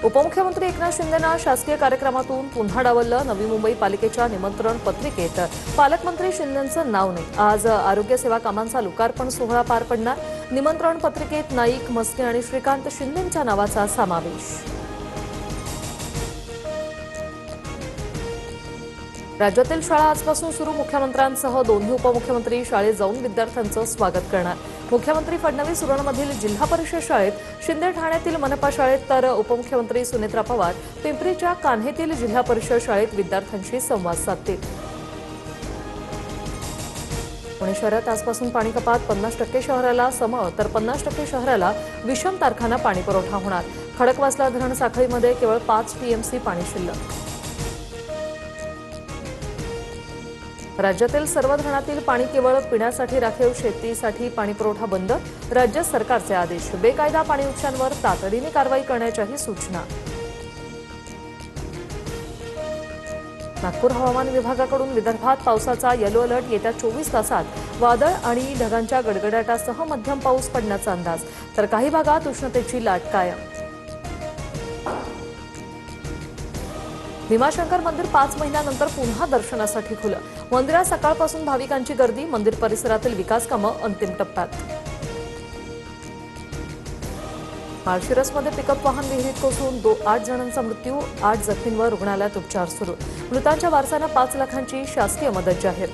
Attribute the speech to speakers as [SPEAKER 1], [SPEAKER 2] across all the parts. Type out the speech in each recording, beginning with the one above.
[SPEAKER 1] उपमुख्यमंत्री एकनाथ शिंदेंना शासकीय कार्यक्रमातून पुन्हा डावललं. नवी मुंबई पालिकेच्या निमंत्रण पत्रिकेत पालकमंत्री शिंदेंचं नाव नाही. आज आरोग्य सेवा कामांचा लोकार्पण सोहळा पार पडणार. निमंत्रण पत्रिकेत नाईक, मस्के आणि श्रीकांत शिंदेंच्या नावाचा समावेश. राज्यातील शाळा आजपासून सुरू. मुख्यमंत्र्यांसह दोन्ही उपमुख्यमंत्री शाळेत जाऊन विद्यार्थ्यांचं स्वागत करणार. मुख्यमंत्री फडणवीस उरणमधील जिल्हा परिषद शाळेत, शिंदे ठाण्यातील मनपा शाळेत, तर उपमुख्यमंत्री सुनेत्रा पवार पिंपरीच्या कान्हेतील जिल्हा परिषद शाळेत विद्यार्थ्यांशी संवाद साधतील. पुणे शहरात आजपासून पाणी कपात. 50% शहराला सम तर 50% शहराला विषम तारखांना पाणी पुरवठा होणार. खडकवासला धरण साखळीमध्ये केवळ 5 टीएमसी पाणी शिल्लक. राज्यातील सर्व धरणातील पाणी केवळ पिण्यासाठी राखीव, शेतीसाठी पाणी पुरवठा बंद. राज्य सरकारचे आदेश. बेकायदा पाणी उपशांवर तातडीने कारवाई करण्याच्याही सूचना. नागपूर हवामान विभागाकडून विदर्भात पावसाचा येलो अलर्ट. येत्या 24 तासात वादळ आणि ढगांच्या गडगडाटासह मध्यम पाऊस पडण्याचा अंदाज. तर काही भागात उष्णतेची लाट कायम. भीमाशंकर मंदिर 5 महिन्यानंतर पुन्हा दर्शनासाठी खुलं. मंदिरात सकाळपासून भाविकांची गर्दी. मंदिर परिसरातील विकास कामं अंतिम टप्प्यात. माळशिरसमध्ये पिकअप वाहन विहिरीत कोसळून 8 जणांचा मृत्यू. 8 जखमींवर रुग्णालयात उपचार सुरू. मृतांच्या वारसांना 5 लाखांची शासकीय मदत जाहीर.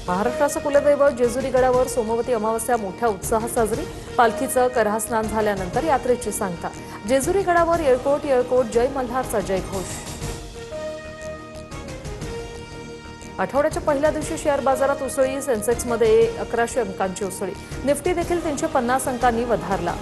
[SPEAKER 1] महाराष्ट्राचं कुलदैवत जेजुरी गडावर सोमवती अमावस्या मोठ्या उत्साहात साजरी. पालखीचं करहा स्नान झाल्यानंतर यात्रेची सांगता. जेजुरी गडावर येळकोट येळकोट जय मल्हारचा जयघोष. आठवड्याच्या पहिल्या दिवशी शेअर बाजारात उसळी. सेन्सेक्समध्ये 1100 अंकांची उसळी. निफ्टी देखील 350 अंकांनी वधारला.